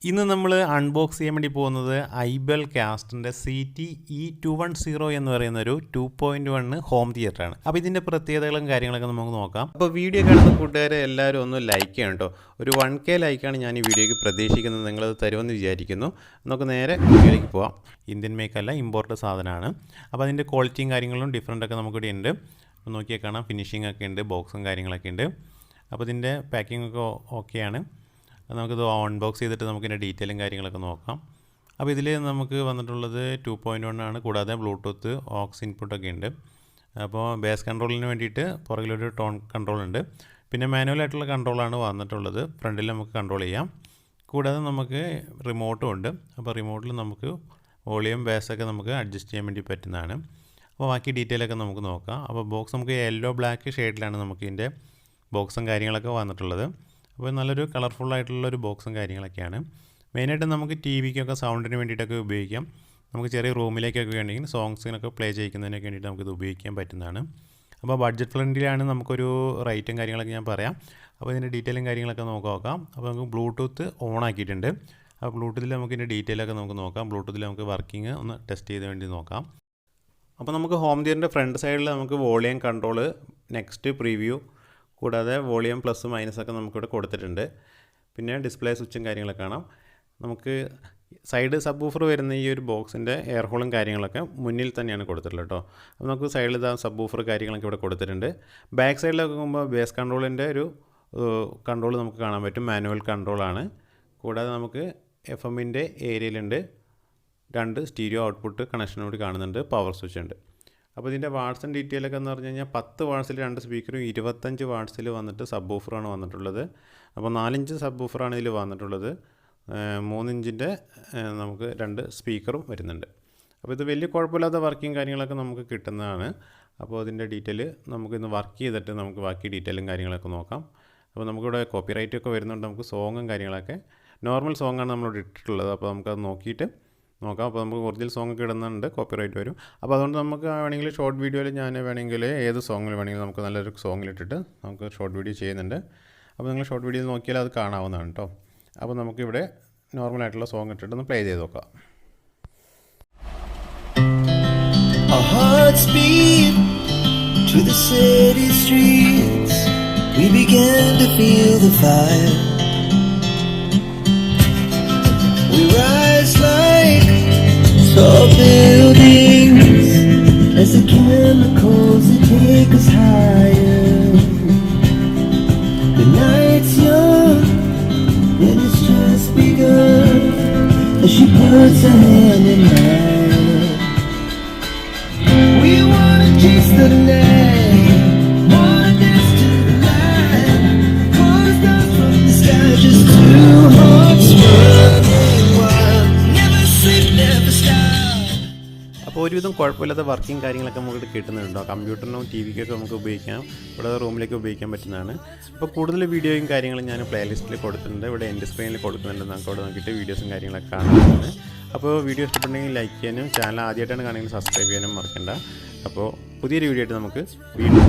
ഇന്ന് നമ്മൾ അൺബോക്സ് ചെയ്യാൻ വേണ്ടി പോകുന്നത് ഐബൽ കാസ്റ്റിൻ്റെ CT-E210 എന്ന് പറയുന്ന ഒരു 2.1 ഹോം തിയേറ്ററാണ്. അപ്പോൾ ഇതിൻ്റെ പ്രത്യേകതകളും കാര്യങ്ങളൊക്കെ നമുക്ക് നോക്കാം. അപ്പോൾ വീഡിയോ കാണുന്ന കൂട്ടുകാരെ എല്ലാവരും ഒന്ന് ലൈക്ക് ചെയ്യണം കേട്ടോ. ഒരു 1K ലൈക്കാണ് ഞാൻ ഈ വീഡിയോയ്ക്ക് പ്രതീക്ഷിക്കുന്നത്. നിങ്ങളത് തരുമെന്ന് വിചാരിക്കുന്നു. നമുക്ക് നേരെ വീഡിയോയിലേക്ക് പോവാം. ഇന്ത്യൻ മേക്കല്ല, ഇമ്പോർട്ട് സാധനമാണ്. അപ്പോൾ അതിൻ്റെ ക്വാളിറ്റിയും കാര്യങ്ങളും ഡിഫറൻ്റൊക്കെ നമുക്കിവിടെ ഉണ്ട്. നോക്കിയാൽ കാണാം, ഫിനിഷിംഗ് ഒക്കെ ഉണ്ട്, ബോക്സും കാര്യങ്ങളൊക്കെ ഉണ്ട്. അപ്പോൾ ഇതിൻ്റെ പാക്കിംഗ് ഒക്കെ ഓക്കെയാണ്. നമുക്കിത് അൺബോക്സ് ചെയ്തിട്ട് നമുക്കിതിൻ്റെ ഡീറ്റെയിലും കാര്യങ്ങളൊക്കെ നോക്കാം. അപ്പോൾ ഇതിൽ നമുക്ക് വന്നിട്ടുള്ളത് 2.1 ആണ്. കൂടാതെ ബ്ലൂടൂത്ത്, ഓക്സ് ഇൻപുട്ടൊക്കെ ഉണ്ട്. അപ്പോൾ ബേസ് കൺട്രോളിന് വേണ്ടിയിട്ട് പുറകിലൊരു ടോൺ കൺട്രോൾ ഉണ്ട്. പിന്നെ മാനുവലായിട്ടുള്ള കൺട്രോളാണ് വന്നിട്ടുള്ളത്. ഫ്രണ്ടിൽ നമുക്ക് കൺട്രോൾ ചെയ്യാം. കൂടാതെ നമുക്ക് റിമോട്ടും ഉണ്ട്. അപ്പോൾ റിമോട്ടിൽ നമുക്ക് വോളിയം ബേസൊക്കെ നമുക്ക് അഡ്ജസ്റ്റ് ചെയ്യാൻ വേണ്ടി പറ്റുന്നതാണ്. അപ്പോൾ ബാക്കി ഡീറ്റെയിലൊക്കെ നമുക്ക് നോക്കാം. അപ്പോൾ ബോക്സ് നമുക്ക് യെല്ലോ ബ്ലാക്ക് ഷെയ്ഡിലാണ് നമുക്ക് ഇതിൻ്റെ ബോക്സും കാര്യങ്ങളൊക്കെ വന്നിട്ടുള്ളത്. അപ്പോൾ നല്ലൊരു കളർഫുള്ളായിട്ടുള്ളൊരു ബോക്സും കാര്യങ്ങളൊക്കെയാണ്. മെയിനായിട്ട് നമുക്ക് TVക്കൊക്കെ സൗണ്ടിന് വേണ്ടിയിട്ടൊക്കെ ഉപയോഗിക്കാം. നമുക്ക് ചെറിയ റൂമിലേക്കൊക്കെ വേണമെങ്കിൽ സോങ്സിനൊക്കെ പ്ലേ ചെയ്യിക്കുന്നതിനൊക്കെ വേണ്ടിയിട്ട് നമുക്കിത് ഉപയോഗിക്കാൻ പറ്റുന്നതാണ്. അപ്പോൾ ബഡ്ജറ്റ് ഫ്രണ്ട്ലിയാണ്. നമുക്കൊരു റേറ്റും കാര്യങ്ങളൊക്കെ ഞാൻ പറയാം. അപ്പോൾ ഇതിൻ്റെ ഡീറ്റെയിലും കാര്യങ്ങളൊക്കെ നോക്കാം. അപ്പോൾ നമുക്ക് ബ്ലൂടൂത്ത് ഓൺ ആക്കിയിട്ടുണ്ട്. അപ്പോൾ ബ്ലൂടൂത്തിൽ നമുക്ക് ഇതിൻ്റെ ഡീറ്റെയിലൊക്കെ നമുക്ക് നോക്കാം. ബ്ലൂടൂത്തിൽ നമുക്ക് വർക്കിംഗ് ഒന്ന് ടെസ്റ്റ് ചെയ്ത് വേണ്ടി നോക്കാം. അപ്പോൾ നമുക്ക് ഹോം തിയേറ്ററിൻ്റെ ഫ്രണ്ട് സൈഡിൽ നമുക്ക് വോളിയം കൺട്രോൾ, നെക്സ്റ്റ് പ്രിവ്യൂ, കൂടാതെ വോളിയം പ്ലസ് മൈനസൊക്കെ നമുക്കിവിടെ കൊടുത്തിട്ടുണ്ട്. പിന്നെ ഡിസ്പ്ലേ സ്വിച്ചും കാര്യങ്ങളൊക്കെ കാണാം. നമുക്ക് സൈഡ് സബ് വൂഫർ വരുന്ന ഈ ഒരു ബോക്സിൻ്റെ എയർ ഹോളും കാര്യങ്ങളൊക്കെ മുന്നിൽ തന്നെയാണ് കൊടുത്തിട്ടുള്ളത് കേട്ടോ. അപ്പോൾ നമുക്ക് സൈഡിൽ ഇതാ സബ് വൂഫർ കാര്യങ്ങളൊക്കെ ഇവിടെ കൊടുത്തിട്ടുണ്ട്. ബാക്ക് സൈഡിലൊക്കെ നോക്കുമ്പോൾ ബേസ് കൺട്രോളിൻ്റെ ഒരു കൺട്രോൾ നമുക്ക് കാണാൻ പറ്റും. മാനുവൽ കൺട്രോളാണ്. കൂടാതെ നമുക്ക് FM-ൻ്റെ ഏരിയയിലുണ്ട്. 2 സ്റ്റീരിയോ ഔട്ട്പുട്ട് കണക്ഷനോട് കാണുന്നുണ്ട്. പവർ സ്വിച്ച് ഉണ്ട്. അപ്പോൾ ഇതിൻ്റെ വാട്ട്സും ഡീറ്റെയിലൊക്കെ എന്ന് പറഞ്ഞു കഴിഞ്ഞാൽ 10 വാട്ട്സിൽ 2 സ്പീക്കറും 25 വാട്ട്സിൽ വന്നിട്ട് സബ് വൂഫറാണ് വന്നിട്ടുള്ളത്. അപ്പോൾ 4 ഇഞ്ച് സബ് വൂഫറാണ് ഇതിൽ വന്നിട്ടുള്ളത്. 3 ഇഞ്ചിൻ്റെ നമുക്ക് 2 സ്പീക്കറും വരുന്നുണ്ട്. അപ്പോൾ ഇത് വലിയ കുഴപ്പമില്ലാത്ത വർക്കിംഗ് കാര്യങ്ങളൊക്കെ നമുക്ക് കിട്ടുന്നതാണ്. അപ്പോൾ അതിൻ്റെ ഡീറ്റെയിൽ നമുക്കിന്ന് വർക്ക് ചെയ്തിട്ട് നമുക്ക് ബാക്കി ഡീറ്റെയിലും കാര്യങ്ങളൊക്കെ നോക്കാം. അപ്പോൾ നമുക്കിവിടെ കോപ്പിറൈറ്റ് ഒക്കെ വരുന്നുണ്ട്. നമുക്ക് സോങ്ങും കാര്യങ്ങളൊക്കെ നോർമൽ സോങ്ങാണ് നമ്മളിവിടെ ഇട്ടിട്ടുള്ളത്. അപ്പോൾ നമുക്കത് നോക്കിയിട്ട് നോക്കാം. അപ്പോൾ നമുക്ക് ഒറിജിനൽ സോങ് ഒക്കെ ഇടുന്നുണ്ട്, കോപ്പിറൈറ്റ് വരും. അപ്പോൾ അതുകൊണ്ട് നമുക്ക് വേണമെങ്കിൽ ഷോർട്ട് വീഡിയോയിൽ ഞാൻ വേണമെങ്കിൽ ഏത് സോങ്ങിൽ വേണമെങ്കിൽ നമുക്ക് നല്ലൊരു സോങ്ങിലിട്ടിട്ട് നമുക്ക് ഷോർട്ട് വീഡിയോ ചെയ്യുന്നുണ്ട്. അപ്പോൾ നിങ്ങൾ ഷോർട്ട് വീഡിയോയിൽ നോക്കിയാൽ അത് കാണാവുന്നതാണ് കേട്ടോ. അപ്പോൾ നമുക്കിവിടെ നോർമലായിട്ടുള്ള സോങ് ഇട്ടിട്ട് ഒന്ന് പ്ലേ ചെയ്ത് നോക്കാം. Our hearts beat to the city streets. We began to feel the fire. We rise like tall buildings as the chemicals that take us higher. The night's young and it's just begun as she puts her hand in mine. We wanna chase the night, wanna dance to the light, cause down from the sky, just two hearts running wild, never sleep, never stop. അപ്പോൾ ഒരുവിധം കുഴപ്പമില്ലാത്ത working കാര്യങ്ങളൊക്കെ നമുക്ക് കിട്ടുന്നുണ്ടോ. കമ്പ്യൂട്ടറിനും TVക്കൊക്കെ നമുക്ക് ഉപയോഗിക്കാം. ഇവിടെ റൂമിലേക്ക് ഉപയോഗിക്കാൻ പറ്റുന്നതാണ്. അപ്പോൾ കൂടുതൽ വീഡിയോയും കാര്യങ്ങളും ഞാൻ പ്ലേലിസ്റ്റിൽ കൊടുത്തിട്ടുണ്ട്. ഇവിടെ എൻ്റെ സ്ക്രീനിൽ കൊടുക്കുന്നുണ്ട്. നമുക്ക് അവിടെ നോക്കിയിട്ട് വീഡിയോസും കാര്യങ്ങളൊക്കെ കാണുന്നുണ്ട്. അപ്പോൾ വീഡിയോ ഇഷ്ടപ്പെട്ടെങ്കിൽ ലൈക്ക് ചെയ്യാനും ചാനൽ ആദ്യമായിട്ടാണ് കാണുമെങ്കിൽ സബ്സ്ക്രൈബ് ചെയ്യാനും മറക്കണ്ട. അപ്പോൾ പുതിയൊരു വീഡിയോ ആയിട്ട് നമുക്ക് വീണ്ടും